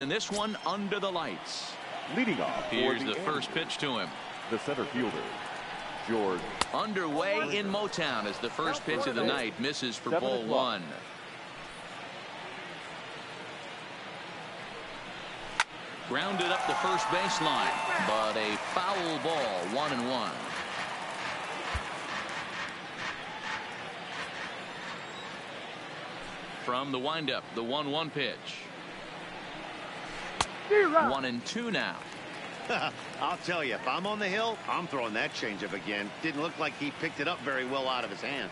And this one under the lights. Leading off. Here's the first pitch to him. The center fielder, George. Underway in Motown as the first pitch of the night misses for ball one. Grounded up the first baseline, but a foul ball, 1-1. From the windup, the 1-1 pitch. 1-2 now. I'll tell you, if I'm on the hill, I'm throwing that changeup again. Didn't look like he picked it up very well out of his hand.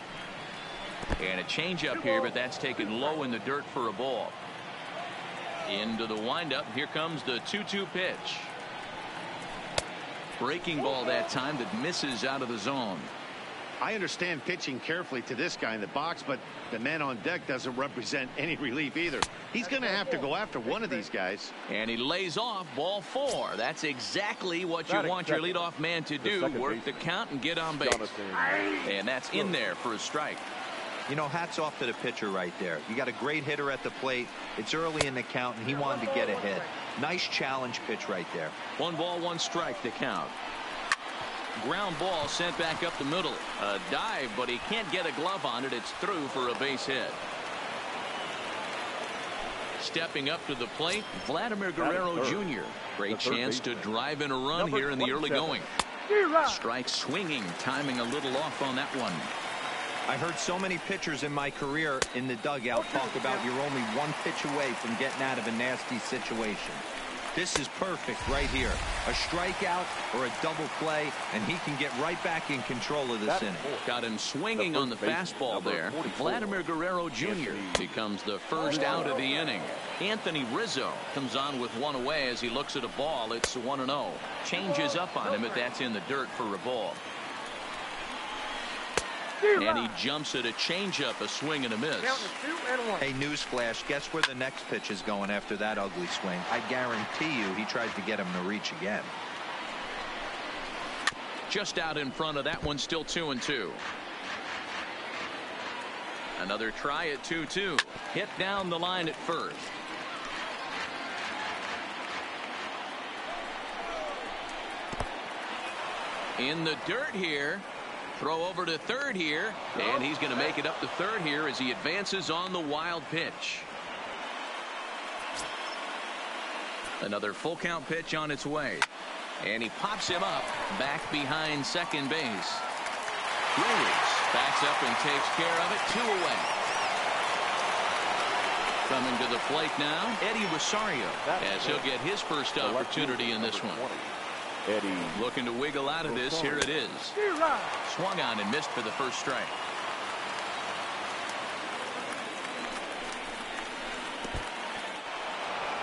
And a changeup here, but that's taken low in the dirt for a ball. Into the windup. Here comes the 2-2 pitch. Breaking ball that time that misses out of the zone. I understand pitching carefully to this guy in the box, but the man on deck doesn't represent any relief either. He's going to have to go after one of these guys. And he lays off ball 4. That's exactly what you want your leadoff man to do. Work the count and get on base. And that's in there for a strike. You know, hats off to the pitcher right there. You got a great hitter at the plate. It's early in the count, and he wanted to get ahead. Nice challenge pitch right there. 1 ball, 1 strike to count. Ground ball sent back up the middle. A dive, but he can't get a glove on it. It's through for a base hit. Stepping up to the plate, Vladimir Guerrero Jr. Great chance to drive in a run here in the early going. Strike swinging, timing a little off on that one. I heard so many pitchers in my career in the dugout talk about you're only 1 pitch away from getting out of a nasty situation. This is perfect right here. A strikeout or a double play, and he can get right back in control of this inning. Got him swinging on the fastball there. Vladimir Guerrero Jr. becomes the first out of the inning. Anthony Rizzo comes on with 1 away as he looks at a ball. It's 1-0. Changes up on him, but that's in the dirt for a ball. And he jumps at a changeup, a swing and a miss. Hey, newsflash, guess where the next pitch is going after that ugly swing? I guarantee you he tries to get him to reach again. Just out in front of that one, still 2-2. Another try at 2-2. Hit down the line at first. In the dirt here. Throw over to third here, and he's going to make it up to third here as he advances on the wild pitch. Another full count pitch on its way, and he pops him up back behind second base. Reyes backs up and takes care of it. 2 away. Coming to the plate now, Eddie Rosario, as he'll get his first opportunity in this one. Eddie looking to wiggle out of this. Here it is. Swung on and missed for the first strike.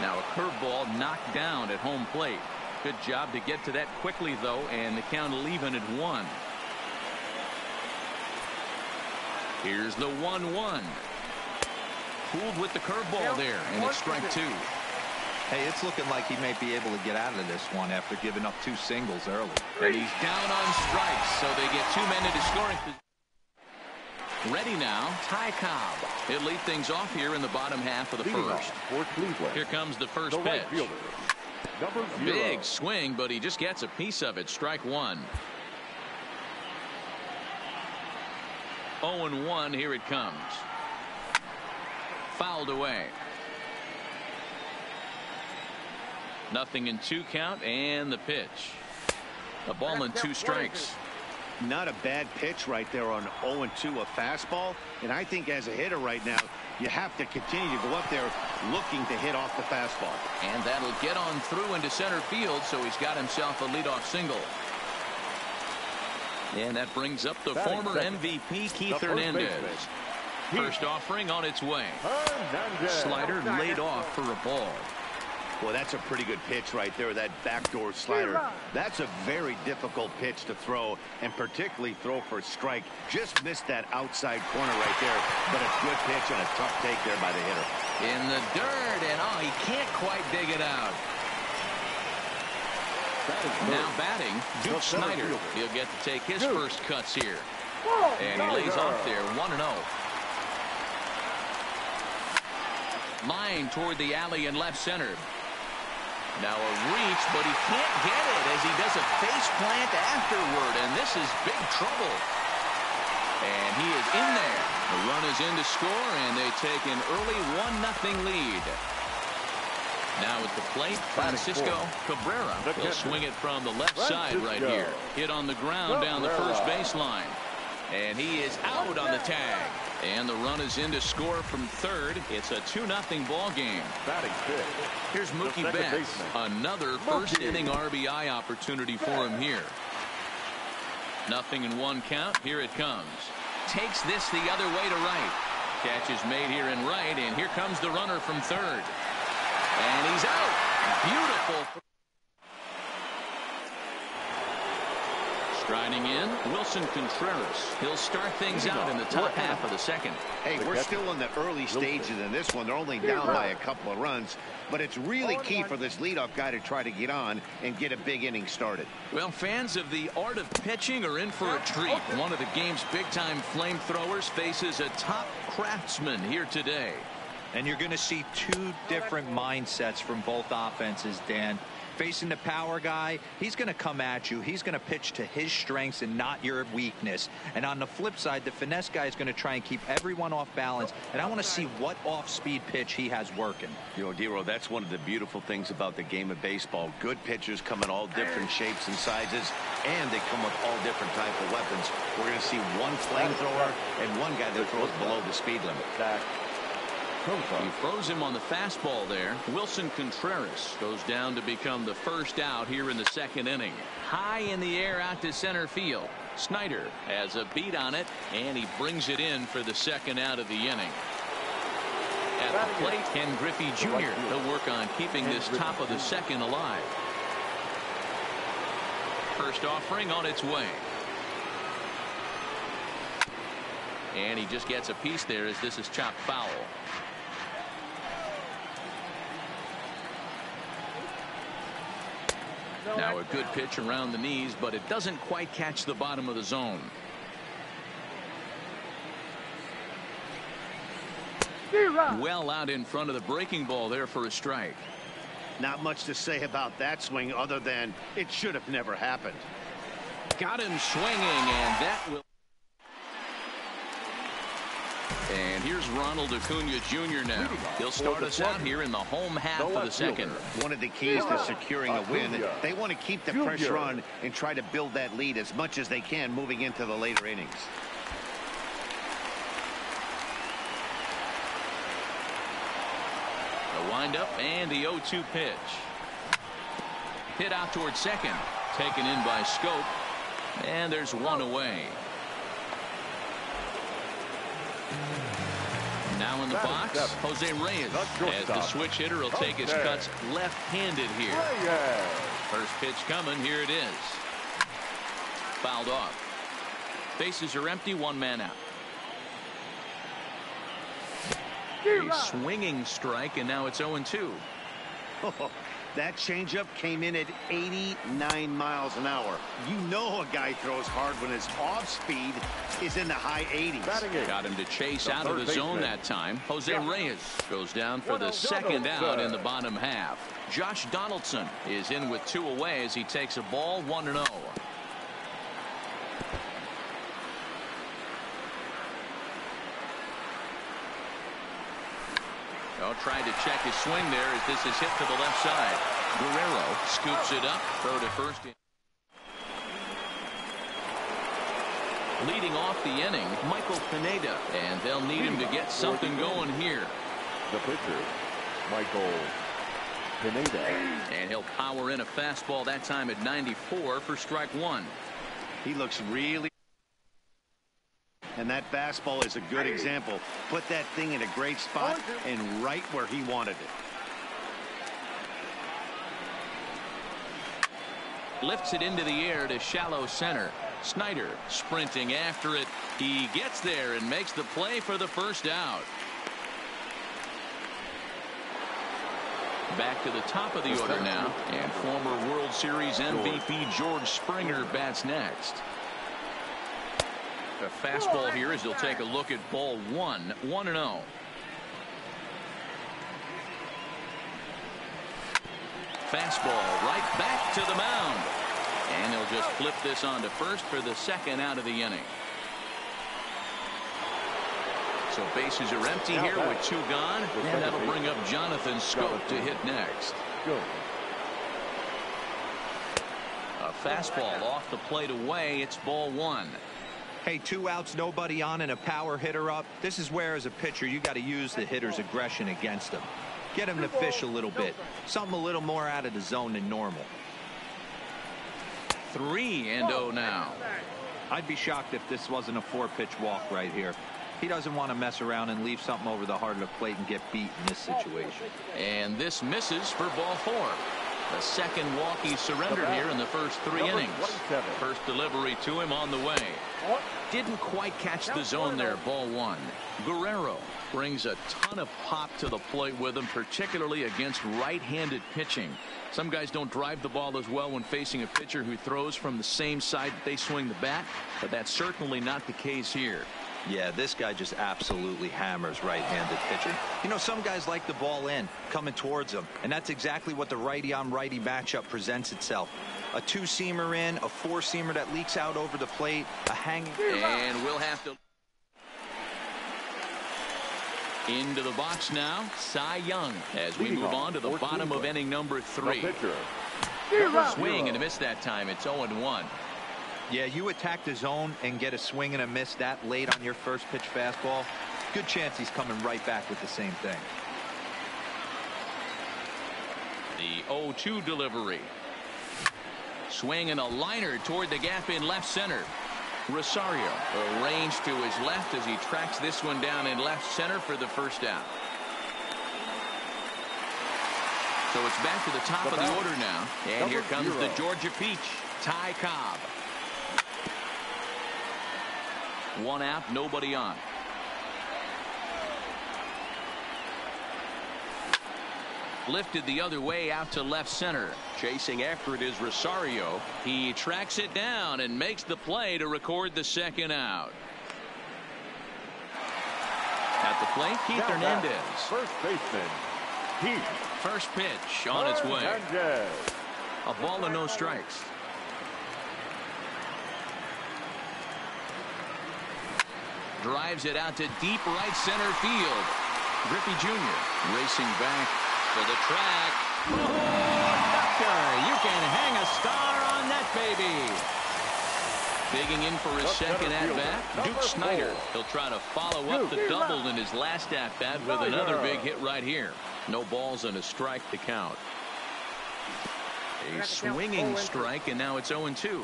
Now a curveball knocked down at home plate. Good job to get to that quickly, though, and the count even at 1. Here's the 1-1. Fooled with the curveball there, and it's strike 2. Hey, it's looking like he may be able to get out of this one after giving up 2 singles early. And he's down on strikes, so they get 2 men into scoring position. Ready now, Ty Cobb. He'll lead things off here in the bottom half of the first. Here comes the first pitch. Big swing, but he just gets a piece of it. Strike 1. 0-1, here it comes. Fouled away. Nothing in 2 count, and the pitch. A ball and 2 strikes. Not a bad pitch right there on 0-2, a fastball. And I think as a hitter right now, you have to continue to go up there looking to hit off the fastball. And that'll get on through into center field, so he's got himself a leadoff single. And that brings up the former MVP, Keith Hernandez. First offering on its way. Slider laid off for a ball. Well, that's a pretty good pitch right there, that backdoor slider. That's a very difficult pitch to throw, and particularly throw for a strike. Just missed that outside corner right there, but a good pitch and a tough take there by the hitter. In the dirt, and he can't quite dig it out. Now batting, Duke Snider. He'll get to take his first cuts here. And he lays off there, 1-0. Line toward the alley in left center. Now a reach, but he can't get it as he does a face plant afterward, and this is big trouble. And he is in there. The run is in to score, and they take an early 1-0 lead. Now at the plate, Francisco Cabrera. He'll swing it from the left side right here. Hit on the ground down the first baseline. And he is out on the tag. And the run is in to score from third. It's a 2-0 ball game. Here's Mookie Betts. Another first inning RBI opportunity for him here. 0-1 count. Here it comes. Takes this the other way to right. Catch is made here in right, and here comes the runner from third. And he's out. Beautiful. Striding in, Wilson Contreras. He'll start things out in the top half of the second. Hey, we're still in the early stages in this one. They're only down by a couple of runs, but it's really key for this leadoff guy to try to get on and get a big inning started. Well, fans of the art of pitching are in for a treat. One of the game's big-time flamethrowers faces a top craftsman here today. And you're going to see two different mindsets from both offenses, Dan. Facing the power guy, he's going to come at you. He's going to pitch to his strengths and not your weakness. And on the flip side, the finesse guy is going to try and keep everyone off balance. And I want to see what off-speed pitch he has working. You know, Dero, that's one of the beautiful things about the game of baseball. Good pitchers come in all different shapes and sizes, and they come with all different types of weapons. We're going to see one flamethrower and one guy that throws below the speed limit. He froze him on the fastball there. Wilson Contreras goes down to become the first out here in the second inning. High in the air out to center field. Snyder has a beat on it, and he brings it in for the second out of the inning. At the plate, Ken Griffey Jr. He'll work on keeping this top of the second alive. First offering on its way. And he just gets a piece there as this is chopped foul. Now a good pitch around the knees, but it doesn't quite catch the bottom of the zone. Well out in front of the breaking ball there for a strike. Not much to say about that swing other than it should have never happened. Got him swinging, and that will. And here's Ronald Acuna Jr. now. He'll start us out here in the home half of the second. One of the keys to securing a win, they want to keep the pressure on and try to build that lead as much as they can moving into the later innings. The windup and the 0-2 pitch. Hit out towards second. Taken in by Scope. And there's one away. Now in the box, Jose Reyes. As the switch hitter will take his cuts left-handed here. First pitch coming. Here it is. Fouled off. Bases are empty. One man out. A swinging strike, and now it's 0-2. That changeup came in at 89 miles an hour. You know a guy throws hard when his off speed is in the high 80s. Got him to chase out of the zone that time. Jose Reyes goes down for the second out in the bottom half. Josh Donaldson is in with two away as he takes a ball 1-0. Tried to check his swing there as this is hit to the left side. Guerrero scoops it up. Throw to first. Leading off the inning, Michael Pineda. And they'll need him to get something going here. The pitcher, Michael Pineda. And he'll power in a fastball that time at 94 for strike one. He looks really. And that fastball is a good example. Put that thing in a great spot and right where he wanted it. Lifts it into the air to shallow center. Snyder sprinting after it. He gets there and makes the play for the first out. Back to the top of the order now. And former World Series MVP George Springer bats next. A fastball here as he'll take a look at ball one. 1-0. fastball right back to the mound. And he'll just flip this on to first for the second out of the inning. So bases are empty here with 2 gone. And that'll bring up Jonathan Scope to hit next. A fastball off the plate away. It's ball 1. Hey, 2 outs, nobody on, and a power hitter up. This is where, as a pitcher, you got to use the hitter's aggression against him. Get him to fish a little bit. Something a little more out of the zone than normal. 3-0 now. I'd be shocked if this wasn't a 4-pitch walk right here. He doesn't want to mess around and leave something over the heart of the plate and get beat in this situation. And this misses for ball 4. The second walk he surrendered here in the first 3 innings. First delivery to him on the way. Didn't quite catch the zone there. Ball 1. Guerrero brings a ton of pop to the plate with him, particularly against right-handed pitching. Some guys don't drive the ball as well when facing a pitcher who throws from the same side that they swing the bat, but that's certainly not the case here. Yeah, this guy just absolutely hammers right-handed pitching. You know, some guys like the ball in, coming towards them, and that's exactly what the righty-on-righty matchup presents itself. A 2-seamer in, a 4-seamer that leaks out over the plate, a hanging... And we'll have to... Into the box now, Cy Young, as we move on to the bottom of inning number 3. Swing and a miss that time. It's 0-1. Yeah, you attack the zone and get a swing and a miss that late on your first pitch fastball. Good chance he's coming right back with the same thing. The 0-2 delivery. Swing and a liner toward the gap in left center. Rosario arranged to his left as he tracks this one down in left center for the first out. So it's back to the top of the order now. And here comes the Georgia Peach, Ty Cobb. 1 out, nobody on. Lifted the other way out to left center. Chasing after it is Rosario. He tracks it down and makes the play to record the second out. At the plate, Keith Hernandez. First baseman, Keith. First pitch on its way. Hernandez. A ball and no strikes. Drives it out to deep right center field. Griffey Jr. racing back for the track. Oh, doctor, you can hang a star on that baby. Digging in for his second at-bat, Duke Snyder. He'll try to follow up the double in his last at-bat with another big hit right here. No balls and a strike to count. A swinging strike, and now it's 0-2.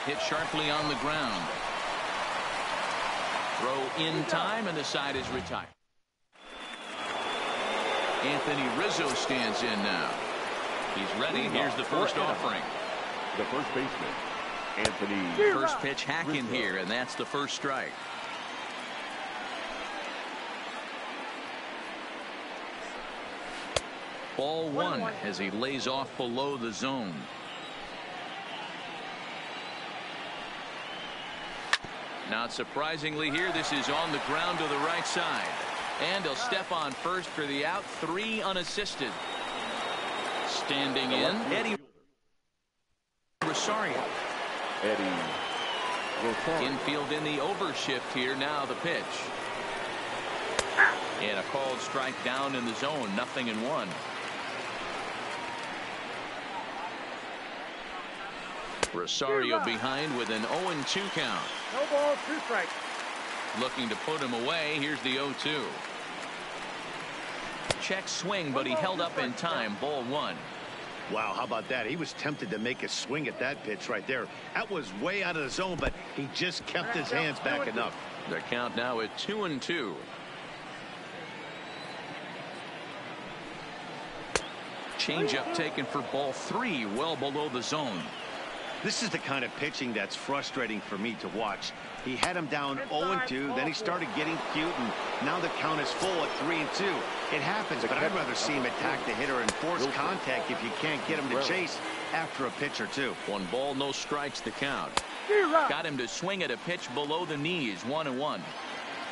Hit sharply on the ground. Throw in time, and the side is retired. Anthony Rizzo stands in now. He's ready. Here's the first offering. The first baseman, Anthony. First pitch hack in here, and that's the first strike. Ball 1 as he lays off below the zone. Not surprisingly here, this is on the ground to the right side. And he'll step on first for the out. 3 unassisted. Standing in, Eddie Rosario. Eddie Rosario. Infield in the overshift here. Now the pitch. And a called strike down in the zone. 0-1. Rosario behind with an 0-2 count. No ball, 2 strikes. Looking to put him away. Here's the 0-2. Check swing, but he held up in time. Ball 1. Wow, how about that? He was tempted to make a swing at that pitch right there. That was way out of the zone, but he just kept his hands back enough. The count now at 2-2. Changeup taken for ball 3, well below the zone. This is the kind of pitching that's frustrating for me to watch. He had him down 0-2, then he started getting cute, and now the count is full at 3-2. It happens, but I'd rather see him attack the hitter and force contact if you can't get him to chase after a pitch or two. 1 ball, no strikes the count. Got him to swing at a pitch below the knees. 1-1.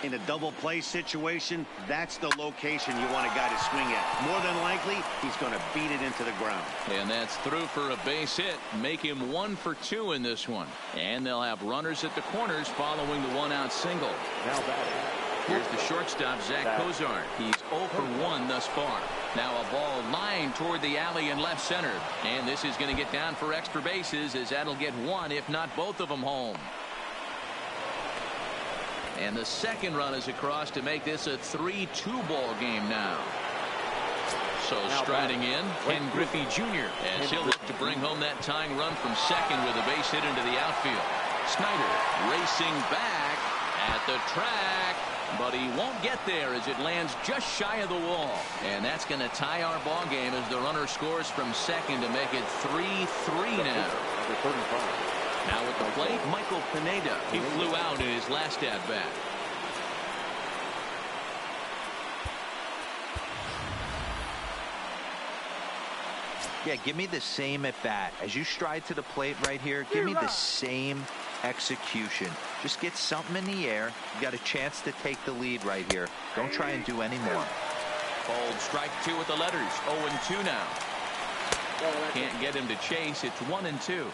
In a double play situation, that's the location you want a guy to swing at. More than likely, he's going to beat it into the ground. And that's through for a base hit. Make him 1 for 2 in this one. And they'll have runners at the corners following the 1-out single. Now batting. Here's the shortstop, Zach Cozart. He's 0 for 1 thus far. Now a ball lined toward the alley in left center. And this is going to get down for extra bases, as that'll get one, if not both of them, home. And the second run is across to make this a 3-2 ball game now. So striding in, Ken Griffey Jr. as he'll look to bring home that tying run from second with a base hit into the outfield. Snyder racing back at the track, but he won't get there as it lands just shy of the wall. And that's going to tie our ball game as the runner scores from second to make it 3-3 now. Now at the plate, Michael Pineda. He flew out in his last at-bat. Yeah, give me the same at-bat. As you stride to the plate right here, give me the same execution. Just get something in the air. You got a chance to take the lead right here. Don't try and do any more. Bold strike 2 with the letters. 0-2 now. Can't get him to chase. It's 1-2.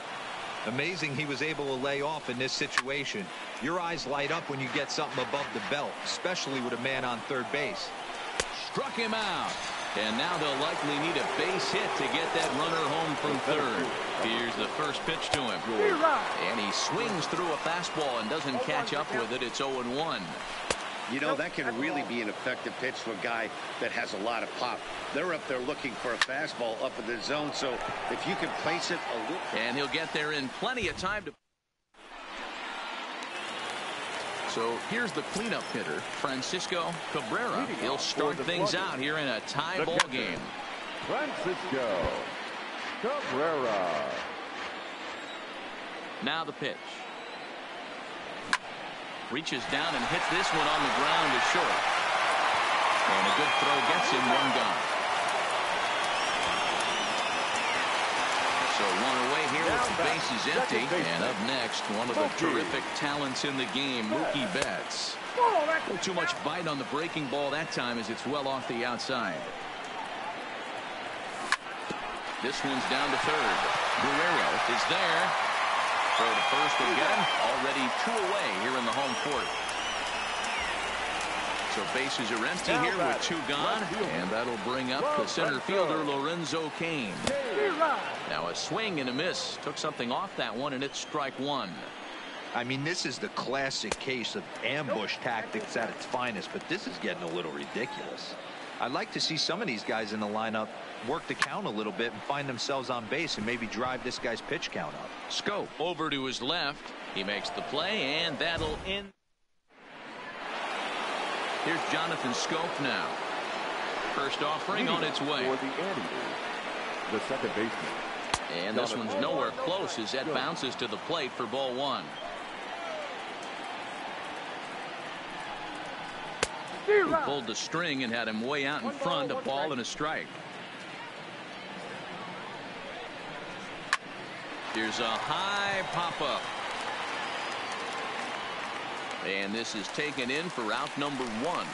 Amazing he was able to lay off in this situation. Your eyes light up when you get something above the belt, especially with a man on third base. Struck him out. And now they'll likely need a base hit to get that runner home from third. Here's the first pitch to him. And he swings through a fastball and doesn't catch up with it. It's 0-1. You know, that can really be an effective pitch to a guy that has a lot of pop. They're up there looking for a fastball up in the zone, so if you can place it a little... And he'll get there in plenty of time to... So here's the cleanup hitter, Francisco Cabrera. He'll start things out here in a tie ball game. Francisco Cabrera. Now the pitch. Reaches down and hits this one on the ground to short. And a good throw gets him 1 gone. So 1 away here with the bases empty. And up next, one of the terrific talents in the game, Mookie Betts. No too much bite on the breaking ball that time as it's well off the outside. This one's down to third. Guerrero is there. Throw to first again. Already 2 away here in the home fourth. So bases are empty here with 2 gone. And that'll bring up the center fielder, Lorenzo Cain. Now a swing and a miss. Took something off that one, and it's strike 1. I mean, this is the classic case of ambush tactics at its finest, but this is getting a little ridiculous. I'd like to see some of these guys in the lineup work the count a little bit and find themselves on base and maybe drive this guy's pitch count up. Scope over to his left. He makes the play, and that'll end. Here's Jonathan Scope now. First offering on its way. For the Anteaters, the second baseman. And this one's nowhere close as that bounces to the plate for ball 1. He pulled the string and had him way out in front. A ball and a strike. Here's a high pop-up. And this is taken in for out number 1.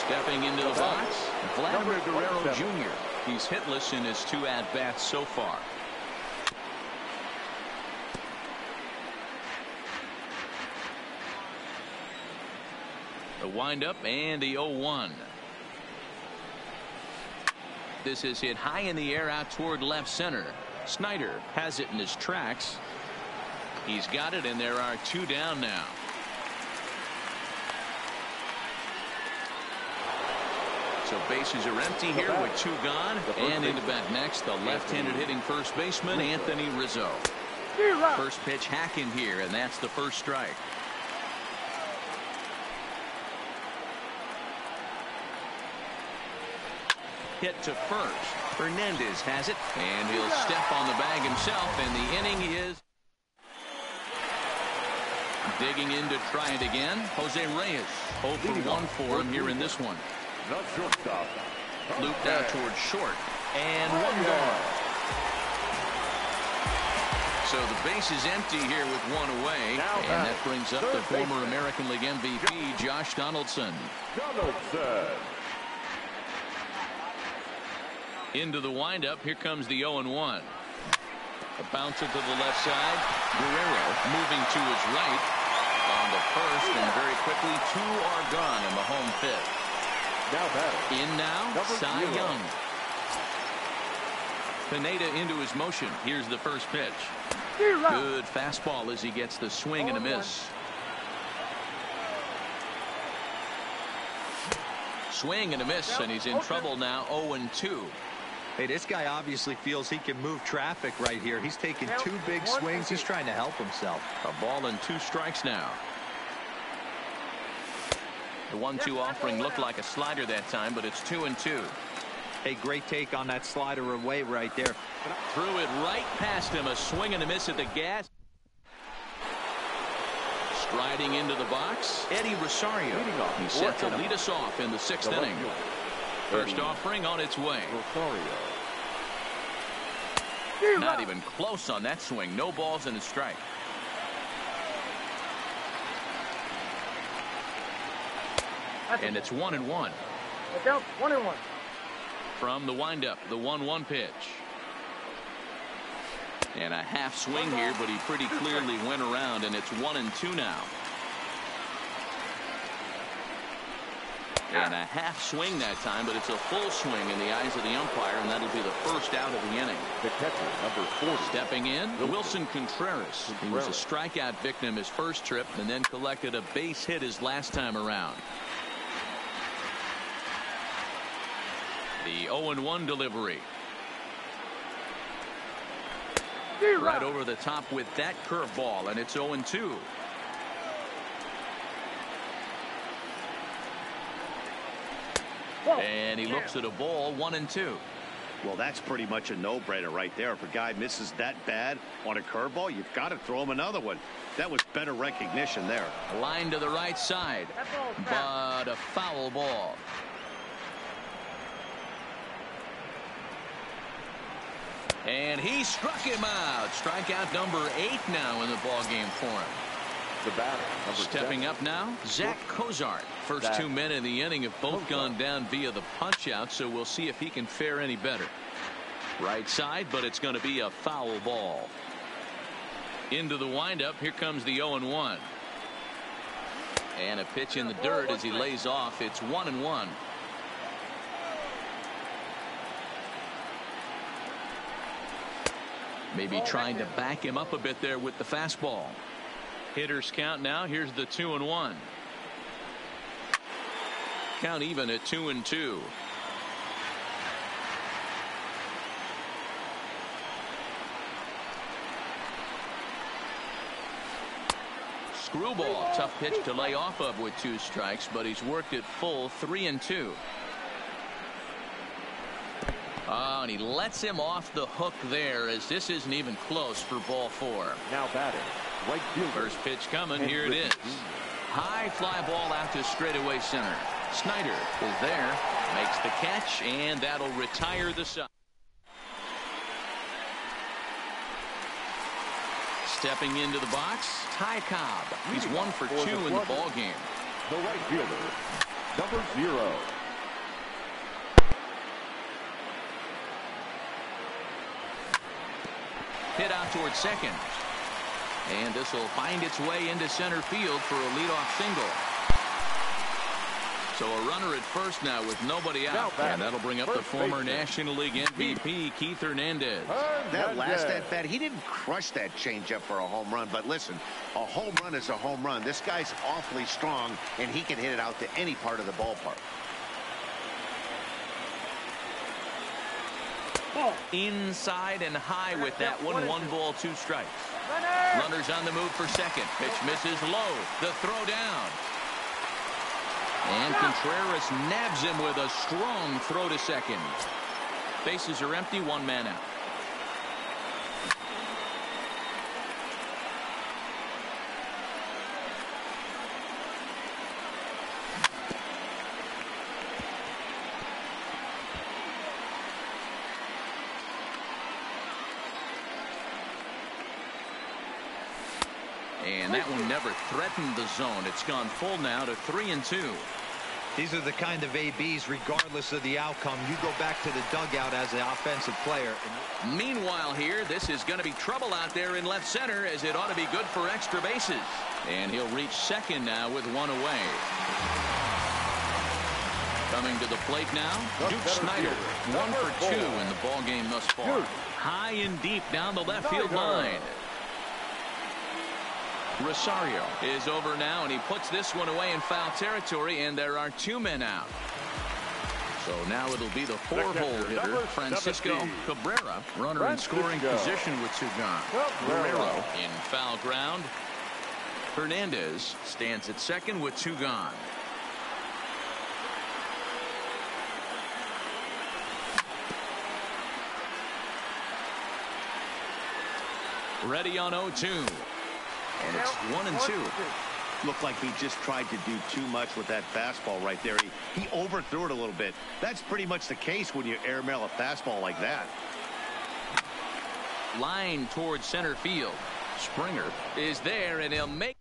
Stepping into the box, Vladimir Guerrero Jr. He's hitless in his 2 at-bats so far. The windup and the 0-1. This is hit high in the air out toward left center. Snyder has it in his tracks. He's got it, and there are 2 down now. So bases are empty here with 2 gone. And into bat next, the left-handed hitting first baseman, Anthony Rizzo. First pitch hacking here, and that's the first strike. Hit to first. Hernandez has it, and he'll step on the bag himself, and the inning is digging in to try it again. Jose Reyes, 0 for 1 for him here in this one. Not shortstop. Looped out towards short, and 1 gone. So the base is empty here with one away. And that brings up the former American League MVP, Josh Donaldson. Into the windup. Here comes the 0-1. A bouncer to the left side. Guerrero moving to his right on the first, and very quickly 2 are gone in the home fifth. In now, Cy Young. Pineda into his motion. Here's the first pitch. Good fastball as he gets the swing and a miss. Swing and a miss, and he's in trouble now. 0-2. Hey, this guy obviously feels he can move traffic right here. He's taking 2 big swings. He's trying to help himself. A ball and 2 strikes now. The 1-2 offering looked like a slider that time, but it's 2-2. Hey, great take on that slider away right there. Threw it right past him. A swing and a miss at the gas. Striding into the box, Eddie Rosario. He's set to lead us off in the 6th inning. First offering on its way. Not even close on that swing. No balls and a strike. And it's 1-1. 1-1. From the windup, the 1-1 pitch. And a half swing here, but he pretty clearly went around, and it's 1-2 now. And a half swing that time, but it's a full swing in the eyes of the umpire, and that'll be the first out of the inning. The catcher, number 40. Stepping in, Wilson Contreras. He was a strikeout victim his first trip, and then collected a base hit his last time around. The 0-1 delivery. Right over the top with that curveball, and it's 0-2. And he looks at a ball. 1-2. Well, that's pretty much a no-brainer right there. If a guy misses that bad on a curveball, you've got to throw him another one. That was better recognition there. Line to the right side, but a foul ball. And he struck him out. Strikeout number 8 now in the ball game for him. The batter, stepping 7. up now, Zach Cozart. First 2 men in the inning have both gone down via the punch out, so we'll see if he can fare any better. Right side, but it's going to be a foul ball. Into the windup. Here comes the 0-1. And a pitch in the dirt as he lays off. It's 1-1. Maybe trying to back him up a bit there with the fastball. Hitters count now. Here's the 2-1. Count even at 2-2. Screwball, tough pitch to lay off of with 2 strikes, but he's worked it full. 3-2. Oh, and he lets him off the hook there, as this isn't even close for ball 4. Now batting, right fielder. First pitch coming. Here it is. High fly ball out to straightaway center. Snyder is there, makes the catch, and that'll retire the side. Stepping into the box, Ty Cobb. He's 1 for 2 in the ball game. The right fielder, number 0. Hit out towards second. And this will find its way into center field for a leadoff single. So a runner at first now with nobody out. And that'll bring up the former National League MVP, Keith Hernandez. That last at bat, he didn't crush that changeup for a home run. But listen, a home run is a home run. This guy's awfully strong, and he can hit it out to any part of the ballpark. Inside and high with that one. 1 ball, 2 strikes. Runners on the move for second. Pitch misses low. The throw down. And Contreras nabs him with a strong throw to second. Bases are empty. 1 man out. And that one never threatened the zone. It's gone full now to 3-2. These are the kind of ABs, regardless of the outcome, you go back to the dugout as an offensive player. Meanwhile here, this is going to be trouble out there in left center, as it ought to be good for extra bases. And he'll reach second now with one away. Coming to the plate now, Duke Snyder, 1 for 2 in the ball game thus far. High and deep down the left field line. Rosario is over now, and he puts this one away in foul territory, and there are 2 men out. So now it'll be the 4-hole hitter, Francisco Cabrera, runner in scoring position with 2 gone. Guerrero in foul ground. Hernandez stands at second with 2 gone. Ready on 0-2. And it's 1-2. Looked like he just tried to do too much with that fastball right there. He overthrew it a little bit. That's pretty much the case when you airmail a fastball like that. Line towards center field. Springer is there, and he'll make.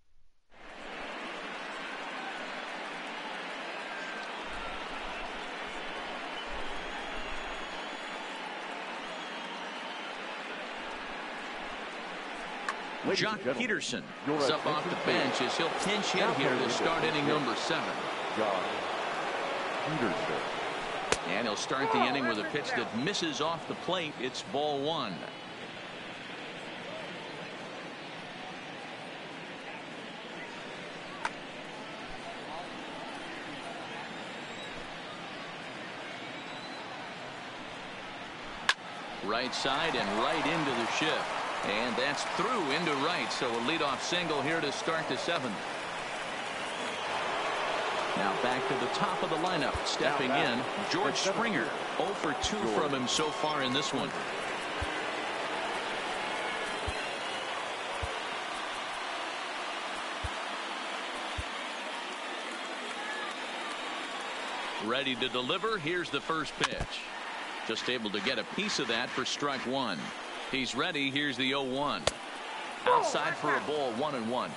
Jock Peterson is up off the bench as he'll pinch hit here to start inning number 7. And he'll start the inning with a pitch that misses off the plate. It's ball 1. Right side and right into the shift. And that's through into right, so a leadoff single here to start the 7th. Now back to the top of the lineup. Stepping in, George Springer. 0 for 2 from him so far in this one. Ready to deliver. Here's the first pitch. Just able to get a piece of that for strike 1. He's ready. Here's the 0-1. Outside for a ball, 1-1.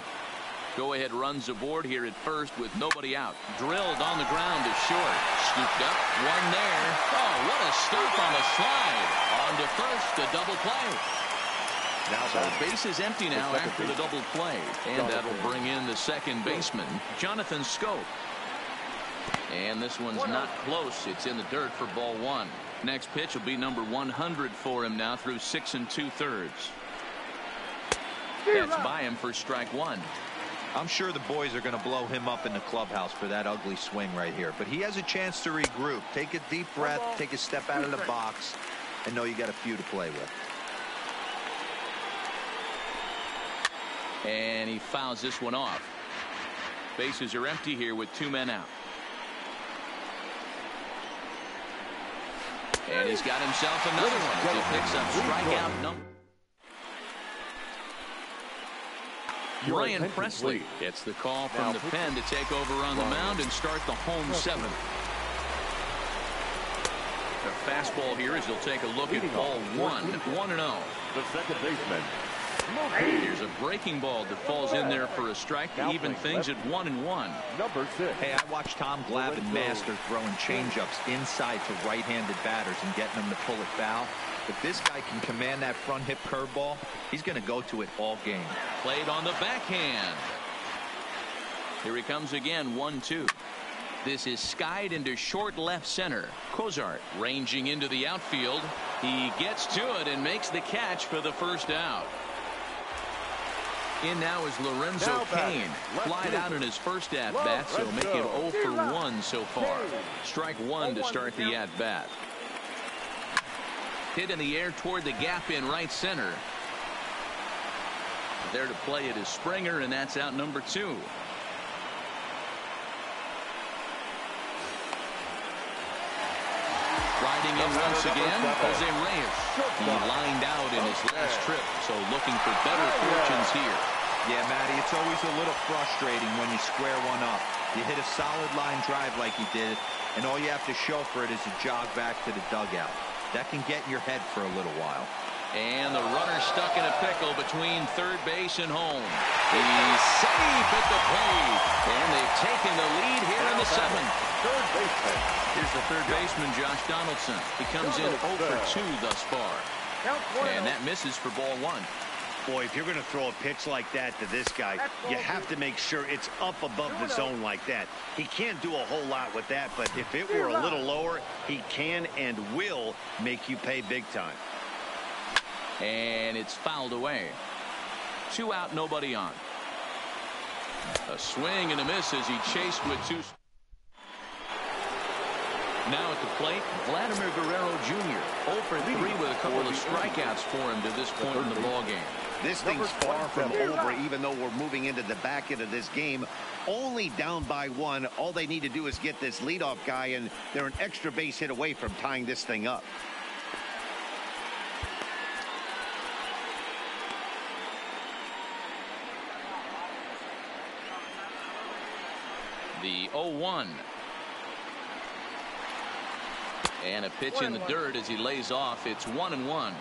Go ahead runs aboard here at first with nobody out. Drilled on the ground to short. Scooped up. One there. Oh, what a stop on the slide. On to first, a double play. Now the base is empty now after the double play. And that'll bring in the second baseman, Jonathan Scope. And this one's not close. It's in the dirt for ball 1. Next pitch will be number 100 for him now through 6 2/3. That's by him for strike 1. I'm sure the boys are going to blow him up in the clubhouse for that ugly swing right here. But he has a chance to regroup. Take a deep breath. Take a step out of the box. And know you got a few to play with. And he fouls this one off. Bases are empty here with 2 men out. And he's got himself another one. He picks up strikeout number. Ryan Presley gets the call from the pen to take over on the mound and start the home 7th. The fastball here as he'll take a look at ball 1. 1-0. The second baseman. Here's a breaking ball that falls in there for a strike to even things at 1-1. Number 6. Hey, I watched Tom Glavine master throwing changeups inside to right-handed batters and getting them to pull it foul. If this guy can command that front hip curveball, he's going to go to it all game. Played on the backhand. Here he comes again, 1-2. This is skied into short left center. Cozart ranging into the outfield. He gets to it and makes the catch for the first out. In now is Lorenzo Cain. Flied out in his first at-bat, so make it 0 for 1 so far. Strike 1 to start the at-bat. Hit in the air toward the gap in right center. There to play it is Springer, and that's out number 2. Riding in once again, Jose Reyes. He lined out in his last trip, so looking for better fortunes here. Yeah, Matty, it's always a little frustrating when you square one up. You hit a solid line drive like he did, and all you have to show for it is a jog back to the dugout. That can get in your head for a little while. And the runner stuck in a pickle between third base and home. He's safe at the plate. And they've taken the lead here in the seventh. Third baseman. Here's the third baseman, Josh Donaldson. He comes in 0 for 2 thus far. And that misses for ball 1. Boy, if you're going to throw a pitch like that to this guy, you have to make sure it's up above the zone like that. He can't do a whole lot with that, but if it were a little lower, he can and will make you pay big time. And it's fouled away. 2 out, nobody on. A swing and a miss as he chased with 2. Now at the plate, Vladimir Guerrero Jr. 0 for 3 with a couple of strikeouts for him to this point in the ballgame. This thing's far from over, even though we're moving into the back end of this game. Only down by 1. All they need to do is get this leadoff guy, and they're an extra base hit away from tying this thing up. The 0-1. And a pitch in the dirt as he lays off. It's 1-1.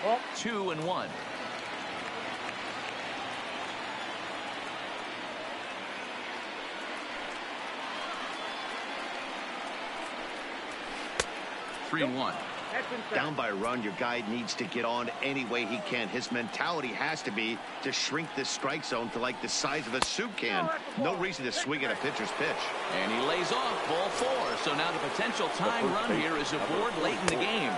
Oh. 2-1. Three and 1. Down by a run, your guy needs to get on any way he can. His mentality has to be to shrink this strike zone to like the size of a soup can. No reason to swing at a pitcher's pitch. And he lays off ball 4. So now the potential tying run here is aboard late in the game.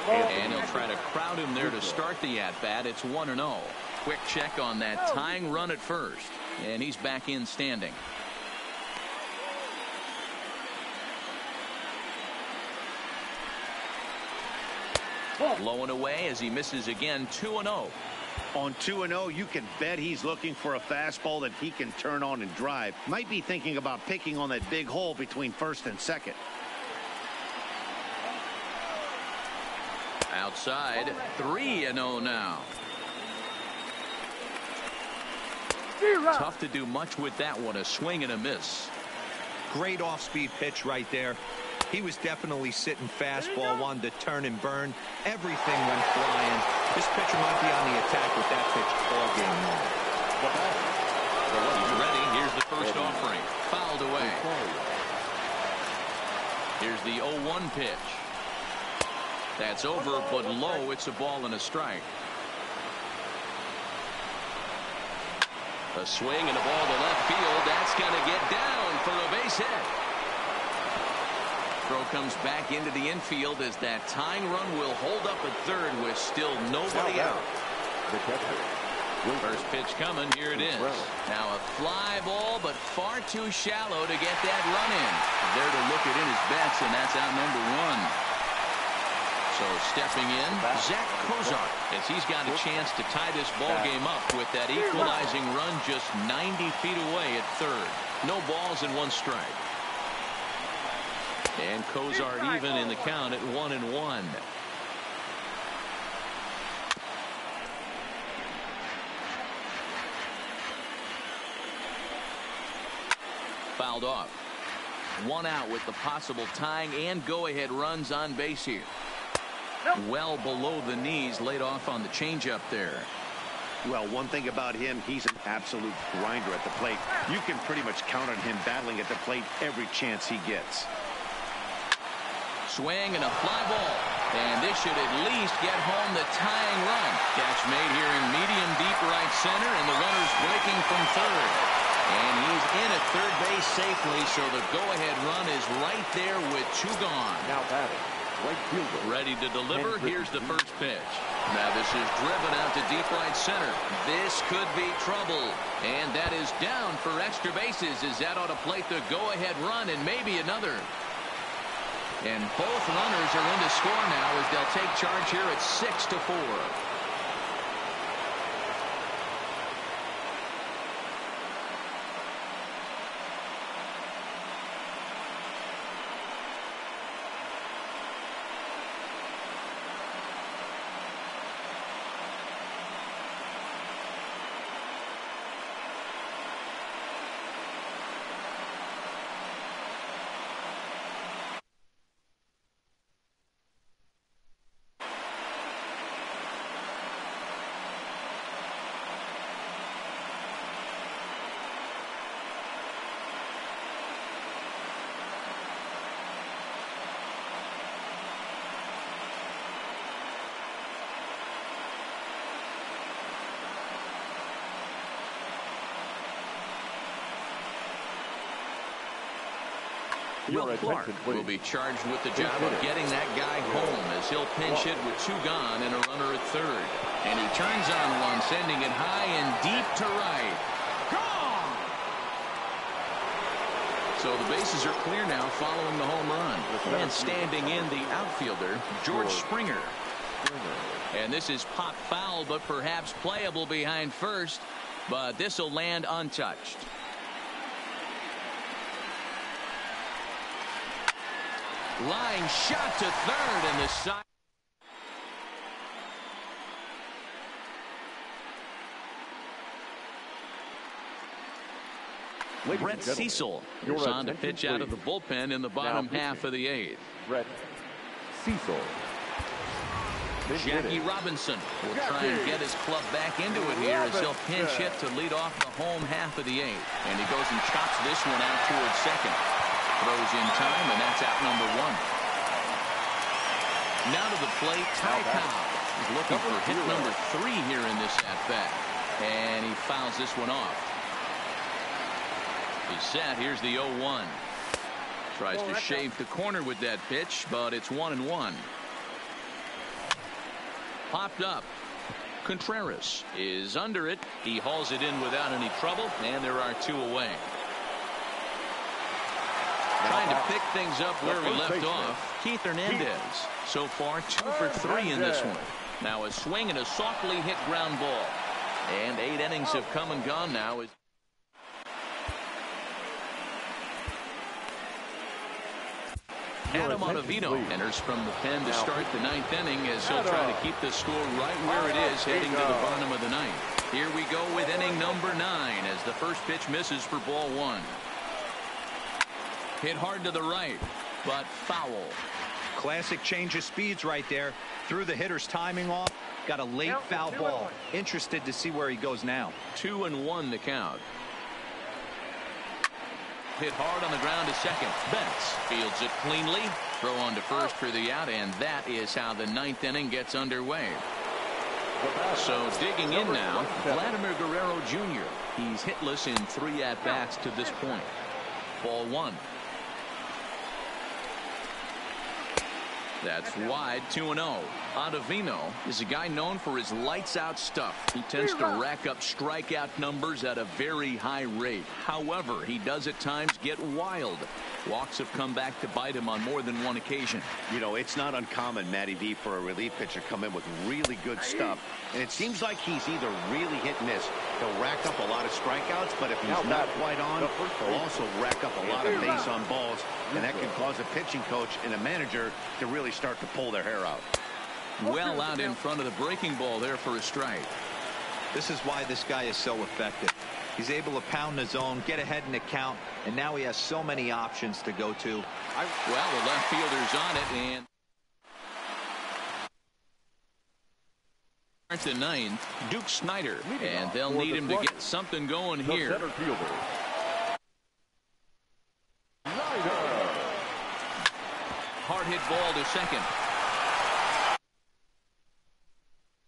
And he'll try to crowd him there to start the at-bat. It's 1-0. Quick check on that tying run at first. And he's back in standing. Low and away as he misses again. 2-0. On 2-0, you can bet he's looking for a fastball that he can turn on and drive. Might be thinking about picking on that big hole between first and second. Outside, 3-0 now. Tough to do much with that one. A swing and a miss. Great off-speed pitch right there. He was definitely sitting fastball, wanted to turn and burn. Everything went flying. This pitcher might be on the attack with that pitch all game long. He's ready. Here's the first offering. Fouled away. Here's the 0-1 pitch. That's over, but low. It's a ball and a strike. A swing and a ball to left field. That's going to get down for a base hit. Throw comes back into the infield as that tying run will hold up at third with still nobody out. First pitch coming. Here it is. Now a fly ball, but far too shallow to get that run in. There to look it in his bets, and that's out number 1. So stepping in, Zach Kozart, as he's got a chance to tie this ball game up with that equalizing run just 90 feet away at third. No balls and 1 strike. And Kozart even in the count at 1-1. Fouled off. 1 out with the possible tying and go-ahead runs on base here. Well below the knees, laid off on the changeup there. Well, one thing about him, he's an absolute grinder at the plate. You can pretty much count on him battling at the plate every chance he gets. Swing and a fly ball. And this should at least get home the tying run. Catch made here in medium deep right center, and the runner's breaking from third. And he's in at third base safely, so the go-ahead run is right there with 2 gone. Now batting. Right fielder. Ready to deliver. Here's the first pitch. Now this is driven out to deep right center. This could be trouble. And that is down for extra bases as that ought to plate the go-ahead run and maybe another. And both runners are in to score now as they'll take charge here at 6-4. Will Clark will be charged with the job of getting that guy home as he'll pinch hit with 2 gone and a runner at third. And he turns on one, sending it high and deep to right. Gone! So the bases are clear now following the home run. And standing in the outfielder, George Springer. And this is pop foul, but perhaps playable behind first. But this will land untouched. Line shot to third, and the side. Brett Cecil is on to pitch out of the bullpen in the bottom half of the 8th. Brett Cecil. Jackie Robinson will try and get his club back into it here as he'll pinch hit to lead off the home half of the 8th. And he goes and chops this one out towards second. Throws in time, and that's out number 1. Now to the plate, Ty Cobb. He's looking for hit number 3 here in this at-bat. And he fouls this one off. He's set. Here's the 0-1. Tries to shave the corner with that pitch, but it's 1-1. Popped up. Contreras is under it. He hauls it in without any trouble, and there are 2 away. Trying to pick things up where we left off, Keith Hernandez. So far, 2 for 3 in this one. Now a swing and a softly hit ground ball. And 8 innings have come and gone now. Adam Ottavino enters from the pen to start the 9th inning as he'll try to keep the score right where it is heading to the bottom of the 9th. Here we go with inning number 9 as the first pitch misses for ball 1. Hit hard to the right, but foul. Classic change of speeds right there. Threw the hitter's timing off. Got a late foul ball. Interested to see where he goes now. 2-1 the count. Hit hard on the ground to second. Betts fields it cleanly. Throw on to first for the out, and that is how the 9th inning gets underway. So digging in now, Vladimir Guerrero Jr. He's hitless in 3 at-bats to this point. Ball 1. That's wide, 2-0. Ottavino is a guy known for his lights-out stuff. He tends to rack up strikeout numbers at a very high rate. However, he does at times get wild. Walks have come back to bite him on more than one occasion. You know, it's not uncommon, Matty V, for a relief pitcher to come in with really good stuff. And it seems like he's either really hit and miss. He'll rack up a lot of strikeouts, but if he's not quite on, he'll also rack up a lot of base on balls. And that can cause a pitching coach and a manager to really start to pull their hair out. Well out in front of the breaking ball there for a strike. This is why this guy is so effective. He's able to pound the zone, get ahead in the count, and now he has so many options to go to. Well, the left fielder's on it, and the 9th, Duke Snyder, and they'll need him to get something going here. Center fielder. Hard hit ball to second.